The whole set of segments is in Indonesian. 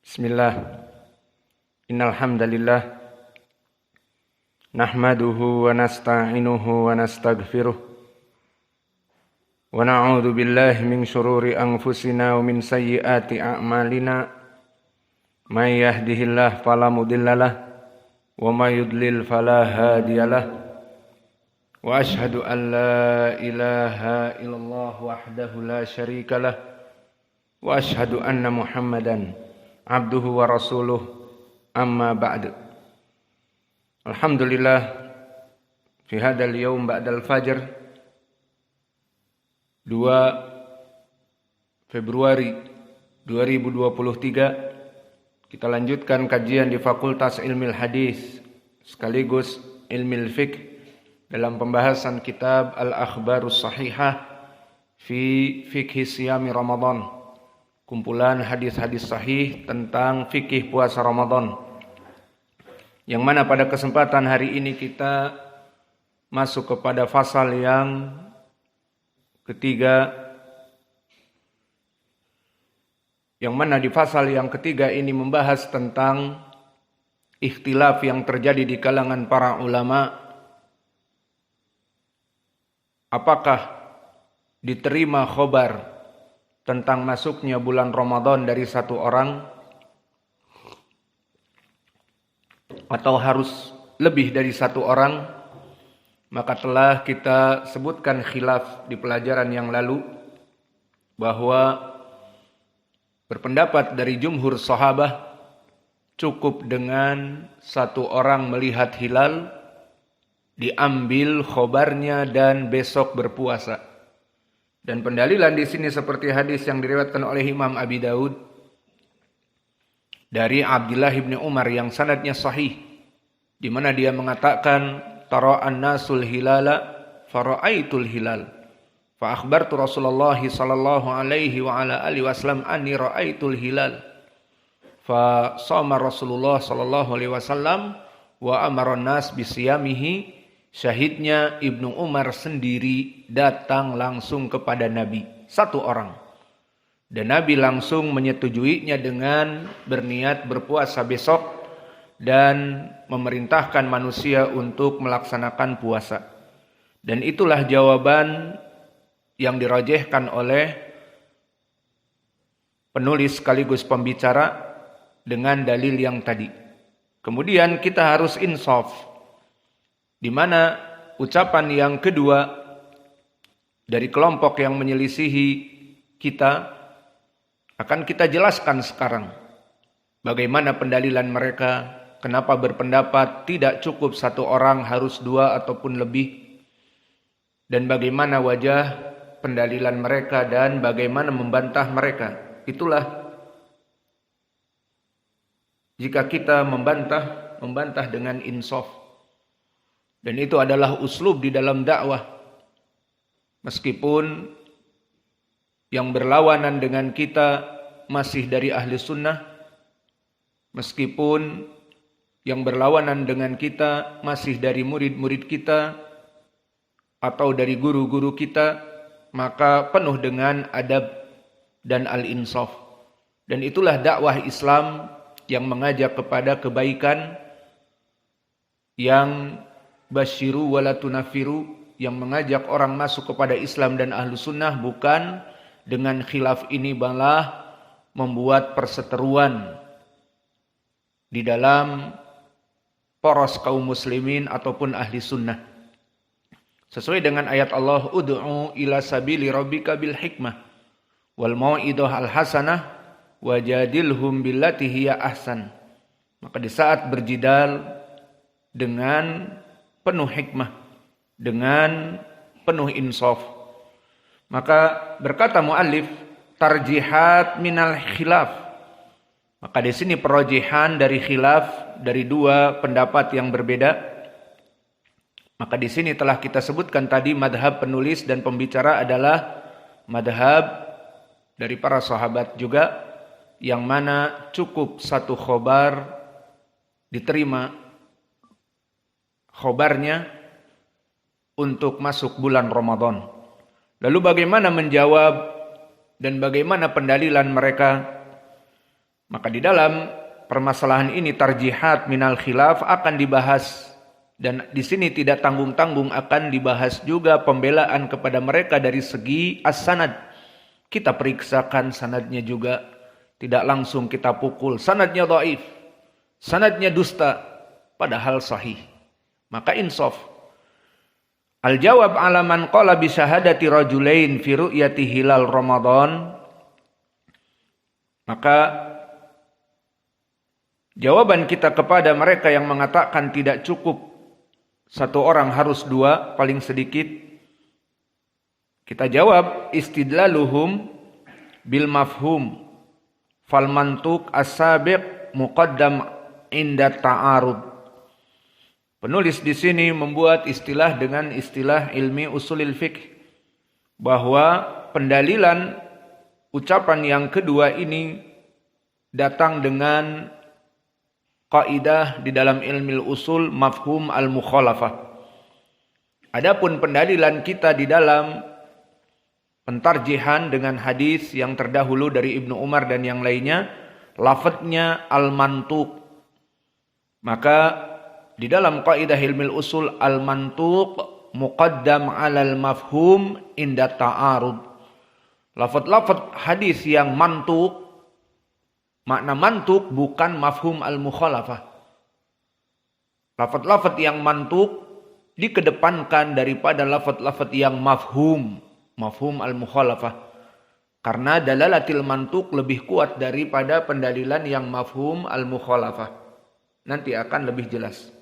Bismillah. Innal hamdalillah nahmaduhu wa nasta'inuhu wa nastaghfiruh wa na'udzu billahi min shururi anfusina wa min sayyiati a'malina. May yahdihillahu fala mudhillalah wa may yudlil fala hadiyalah. Wa asyhadu an la ilaha illallah wahdahu la syarikalah wa asyhadu anna Muhammadan abduhu wa rasuluh, amma ba'd. Alhamdulillah, fi hadzal yaum ba'dal fajr 2 Februari 2023 kita lanjutkan kajian di Fakultas Ilmil Hadis sekaligus Ilmil Fiqh dalam pembahasan kitab Al-Akhbarus Sahihah fi Fiqhi Siyami Ramadan, kumpulan hadis-hadis sahih tentang fikih puasa Ramadan, yang mana pada kesempatan hari ini kita masuk kepada fasal yang ketiga, yang mana di fasal yang ketiga ini membahas tentang ikhtilaf yang terjadi di kalangan para ulama, apakah diterima khobar tentang masuknya bulan Ramadan dari satu orang atau harus lebih dari satu orang. Maka telah kita sebutkan khilaf di pelajaran yang lalu bahwa berpendapat dari jumhur sahabah cukup dengan satu orang melihat hilal, diambil khobarnya dan besok berpuasa. Dan pendalilan di sini seperti hadis yang diriwayatkan oleh Imam Abi Daud dari Abdullah bin Umar yang sanadnya sahih, di mana dia mengatakan tara'an nasul hilala fara'aitul hilal fa akhbartu Rasulullah sallallahu alaihi wa ala alihi wasallam anni ra'aitul hilal fa shama Rasulullah sallallahu alaihi wasallam wa amara an-nas bisiyamihi. Syahidnya Ibnu Umar sendiri datang langsung kepada Nabi, satu orang, dan Nabi langsung menyetujuinya dengan berniat berpuasa besok dan memerintahkan manusia untuk melaksanakan puasa. Dan itulah jawaban yang dirajihkan oleh penulis sekaligus pembicara dengan dalil yang tadi. Kemudian kita harus insaf, di mana ucapan yang kedua dari kelompok yang menyelisihi kita akan kita jelaskan sekarang. Bagaimana pendalilan mereka, kenapa berpendapat tidak cukup satu orang, harus dua ataupun lebih, dan bagaimana wajah pendalilan mereka dan bagaimana membantah mereka. Itulah jika kita membantah dengan insaf. Dan itu adalah uslub di dalam dakwah. Meskipun yang berlawanan dengan kita masih dari ahli sunnah, meskipun yang berlawanan dengan kita masih dari murid-murid kita atau dari guru-guru kita, maka penuh dengan adab dan al-insaf. Dan itulah dakwah Islam yang mengajak kepada kebaikan, yang basyiru wala tunafiru, yang mengajak orang masuk kepada Islam dan ahlu sunnah, bukan dengan khilaf ini malah membuat perseteruan di dalam poros kaum muslimin ataupun ahli sunnah. Sesuai dengan ayat Allah, ud'u ila sabili rabbika bil hikmah wal mau'idah al hasanah wajadilhum billati hiya ahsan. Maka di saat berjidal dengan penuh hikmah, dengan penuh insaf, maka berkata muallif tarjihat minal khilaf. Maka di sini perojihan dari khilaf, dari dua pendapat yang berbeda. Maka di sini telah kita sebutkan tadi madhab penulis dan pembicara adalah madhab dari para sahabat juga, yang mana cukup satu khobar diterima khobarnya untuk masuk bulan Ramadan. Lalu bagaimana menjawab dan bagaimana pendalilan mereka? Maka di dalam permasalahan ini tarjihat minal khilaf akan dibahas, dan di sini tidak tanggung-tanggung akan dibahas juga pembelaan kepada mereka dari segi as-sanad. Kita periksakan sanadnya juga, tidak langsung kita pukul sanadnya dhaif, sanadnya dusta, padahal sahih. Maka insaf. Al-jawab ala man qala bi syahadati rajulain fi ru'yati hilal Ramadan. Maka jawaban kita kepada mereka yang mengatakan tidak cukup satu orang harus dua paling sedikit, kita jawab istidlaluhum bil mafhum fal mantuq as-sabiq muqaddam inda ta'arud. Penulis di sini membuat istilah dengan istilah ilmi usulil fiqh, bahwa pendalilan ucapan yang kedua ini datang dengan kaidah di dalam ilmu usul mafhum al-mukhalafah. Adapun pendalilan kita di dalam pentarjihan dengan hadis yang terdahulu dari Ibnu Umar dan yang lainnya, lafadznya al-mantuq. Maka di dalam kaidah ilmu usul al-mantuq muqaddam 'alal mafhum inda ta'arud. Lafadz-lafadz hadis yang mantuq, makna mantuq bukan mafhum al-mukhalafah. Lafadz-lafadz yang mantuq dikedepankan daripada lafadz-lafadz yang mafhum al-mukhalafah. Karena dalalatil mantuq lebih kuat daripada pendalilan yang mafhum al-mukhalafah. Nanti akan lebih jelas.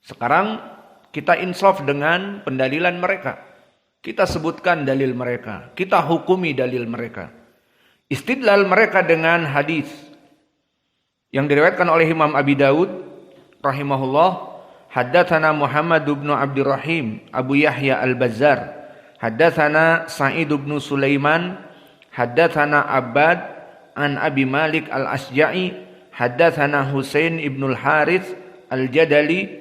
Sekarang kita insaf dengan pendalilan mereka. Kita sebutkan dalil mereka, kita hukumi dalil mereka. Istidlal mereka dengan hadis yang diriwayatkan oleh Imam Abi Daud rahimahullah, haddatsana Muhammad bin Abdurrahim Abu Yahya Al-Bazzar, haddatsana Sa'id bin Sulaiman, haddatsana Abbad an Abi Malik Al-Asja'i, haddatsana Husain ibn Al-Harits Al-Jadali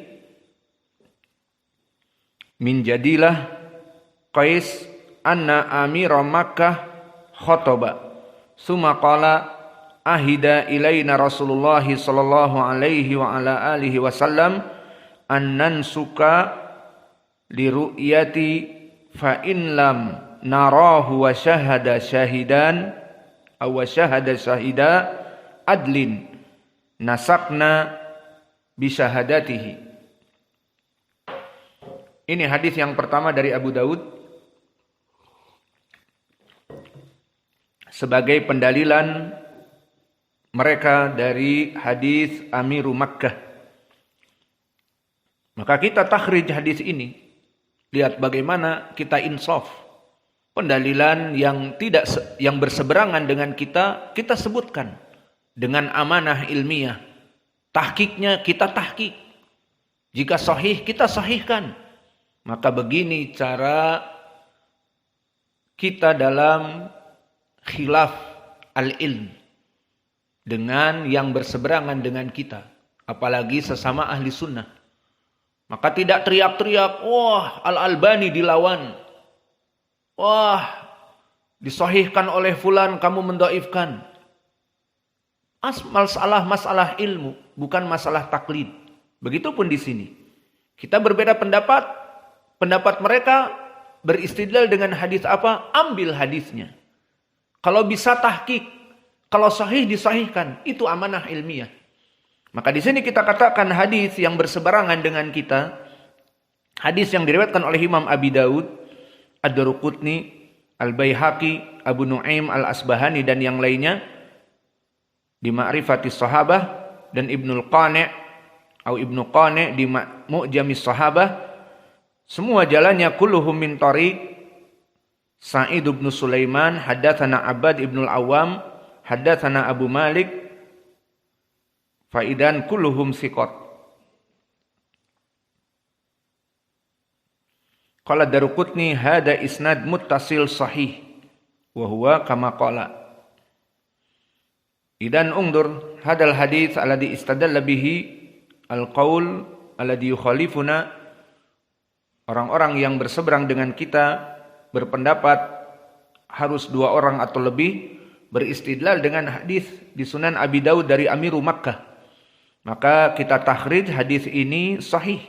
min Jadilah Qais anna amira Makkah khotaba summa qala ahida ilaina Rasulullah sallallahu alaihi wa ala alihi wasallam annan suka li ru'yati fa in lam narahu wa syahada syahidan aw wa syahada syahida adlin nasakna bi syahadatihi. Ini hadis yang pertama dari Abu Daud sebagai pendalilan mereka dari hadis Amiru Makkah. Maka kita takhrij hadis ini. Lihat bagaimana kita insaf. Pendalilan yang berseberangan dengan kita sebutkan dengan amanah ilmiah. Tahqiqnya kita tahqiq. Jika sahih kita sahihkan. Maka begini cara kita dalam khilaf al-ilm dengan yang berseberangan dengan kita, apalagi sesama ahli sunnah. Maka tidak teriak-teriak, wah Al-Albani dilawan, wah disahihkan oleh fulan kamu mendaifkan. Masalah ilmu, bukan masalah taklid. Begitupun di sini. Kita berbeda pendapat. Pendapat mereka beristidlal dengan hadis apa? Ambil hadisnya. Kalau bisa tahqiq, kalau sahih disahihkan, itu amanah ilmiah. Maka di sini kita katakan hadis yang berseberangan dengan kita, hadis yang diriwayatkan oleh Imam Abi Daud, Ad-Daruqutni, Al-Baihaqi, Abu Nuaim Al-Asbahani dan yang lainnya di Ma'rifatis Sahabah dan Ibnul Qani' atau Ibnu Qani' di Mu'jamis Sahabah. Semua jalannya kulluhum min tariq Sa'id bin Sulaiman, haddatsana Abbad ibn al-Awwam, haddatsana Abu Malik, faidan kulluhum thiqat. Qala Daruqutni hada isnad muttasil sahih wa huwa kama qala. Idan undur hadal hadits alladhi istadalla bihi al-qaul alladhi yukhalifuna. Orang-orang yang berseberang dengan kita berpendapat harus dua orang atau lebih. beristidlal dengan hadis di Sunan Abi Daud dari Amiru Makkah. Maka kita takhrij hadis ini sahih.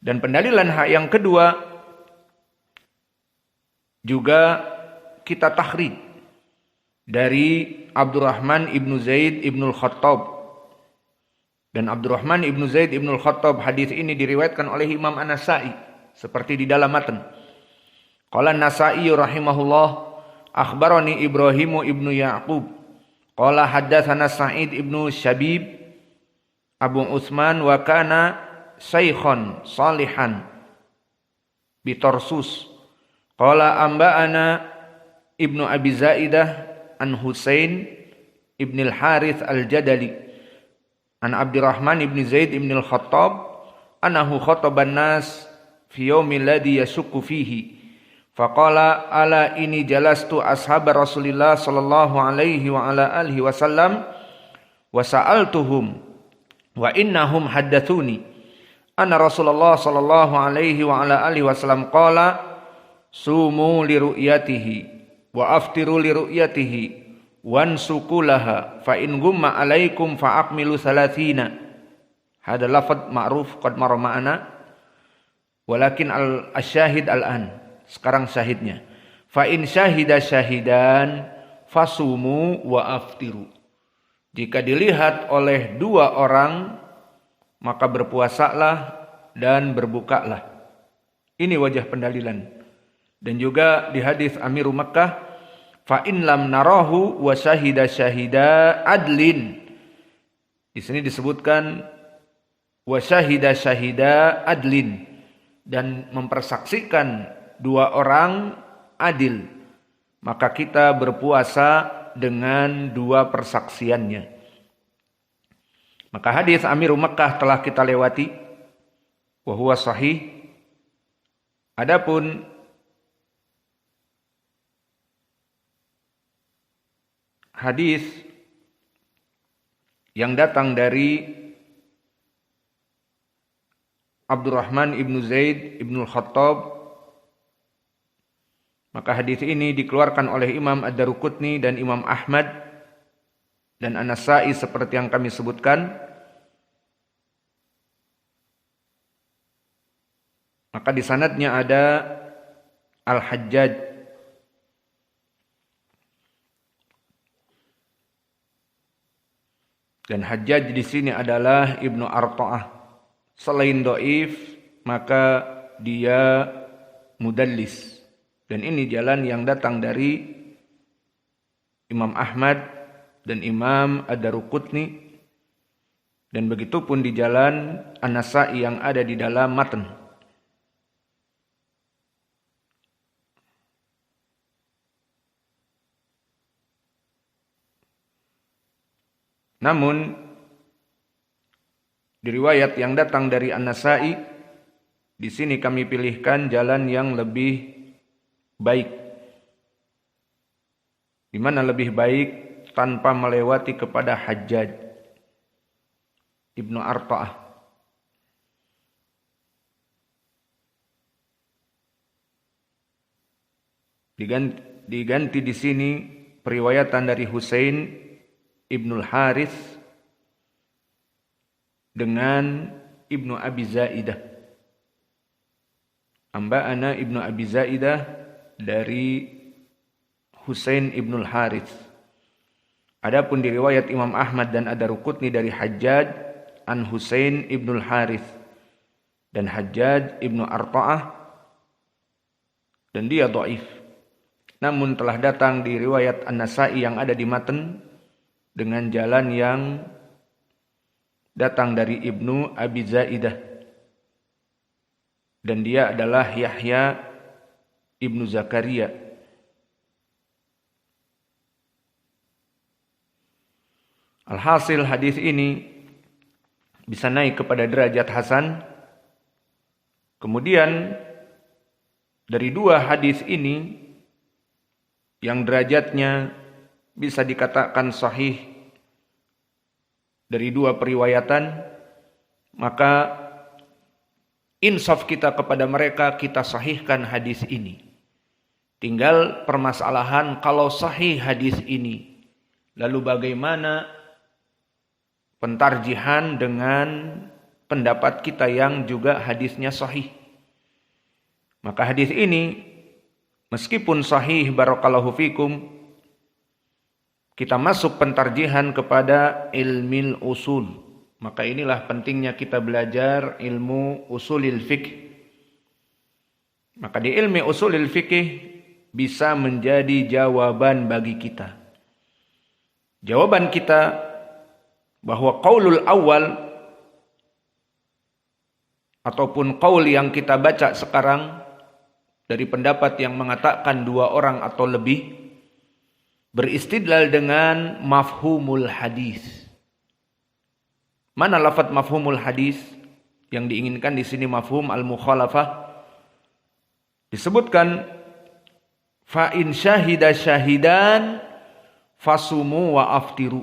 Dan pendalilan yang kedua juga kita takhrij dari Abdurrahman ibnu Zaid ibnu Khattab. Dan Abdurrahman ibnu Zaid ibnu Khattab, hadis ini diriwayatkan oleh Imam An-Nasa'i seperti di dalam matan. Qala An-Nasa'i rahimahullah, akhbarani Ibrahim ibnu Ya'qub qala haddatsana Sa'id ibnu Syabib Abu Utsman wa kana syaikhan salihan bi Tarsus. Qala amba'ana Ibnu Abi Zaidah an Husain ibn al-Harith al-Jadali an Abdurrahman ibn Zaid ibn al-Khattab annahu khataban nas fi yaumil ladzi yashukku fihi faqala ala ini jalastu ashab Rasulillah sallallahu alaihi wa ala alihi wasallam wa sa'altuhum wa innahum haddatsuni anna Rasulullah sallallahu alaihi wa ala alihi wasallam qala sumu li ru'yatihi wa aftiru li ru'yatihi wansuku laha fa in gumma alaikum fa akmilu salatina. Hada lafaz ma'ruf qad marra ma'ana walakin al-syahid al-an. Sekarang syahidnya. Fa in syahida syahidan fasumu wa aftiru. Jika dilihat oleh dua orang maka berpuasalah dan berbukalah. Ini wajah pendalilan. Dan juga di hadis Amiru Makkah, fa in lam narahu wa syahida syahida adlin. Di sini disebutkan wa syahida syahida adlin, dan mempersaksikan dua orang adil, maka kita berpuasa dengan dua persaksiannya. Maka hadis Amiru Makkah telah kita lewati, wa huwa sahih. Adapun hadis yang datang dari Abdurrahman ibnu Zaid ibnu Khattab, maka hadis ini dikeluarkan oleh Imam Ad-Daruqutni dan Imam Ahmad dan An-Nasa'i seperti yang kami sebutkan. Maka di sanadnya ada Al-Hajjaj. Dan Hajjaj di sini adalah Ibnu Arta'ah. Selain dhaif, maka dia mudallis. Dan ini jalan yang datang dari Imam Ahmad dan Imam Ad-Daruqutni. Dan begitu pun di jalan An-Nasa'i yang ada di dalam matan. Namun di riwayat yang datang dari An-Nasa'i, di sini kami pilihkan jalan yang lebih baik. Di mana lebih baik tanpa melewati kepada Hajjaj Ibnu Arta'ah. Diganti di sini periwayatan dari Husain Ibnul Harith dengan Ibnu Abi Zaidah. Amba'ana Ibnu Abi Zaidah dari Husain Ibnul Harith. Adapun di riwayat Imam Ahmad dan Ad-Daruqutni dari Hajjaj an Husain Ibnul Harith dan Hajjaj Ibnu Arta'ah, dan dia dhaif. Namun telah datang di riwayat An-Nasa'i yang ada di matan dengan jalan yang datang dari Ibnu Abi Zaidah, dan dia adalah Yahya Ibnu Zakaria. Alhasil hadis ini bisa naik kepada derajat hasan. Kemudian dari dua hadis ini yang derajatnya bisa dikatakan sahih dari dua periwayatan, maka insaf kita kepada mereka, kita sahihkan hadis ini. Tinggal permasalahan kalau sahih hadis ini, lalu bagaimana pentarjihan dengan pendapat kita yang juga hadisnya sahih. Maka hadis ini meskipun sahih barakallahu fikum, kita masuk pentarjihan kepada ilmil usul. Maka inilah pentingnya kita belajar ilmu usulil fiqh. Maka di ilmu usulil fiqh bisa menjadi jawaban bagi kita. Jawaban kita bahwa qaulul awal ataupun qaul yang kita baca sekarang dari pendapat yang mengatakan 2 orang atau lebih beristidlal dengan mafhumul hadis. Mana lafaz mafhumul hadis? Yang diinginkan di sini mafhum al-mukhalafah. Disebutkan fa in syahida syahidan fasumu wa aftiru.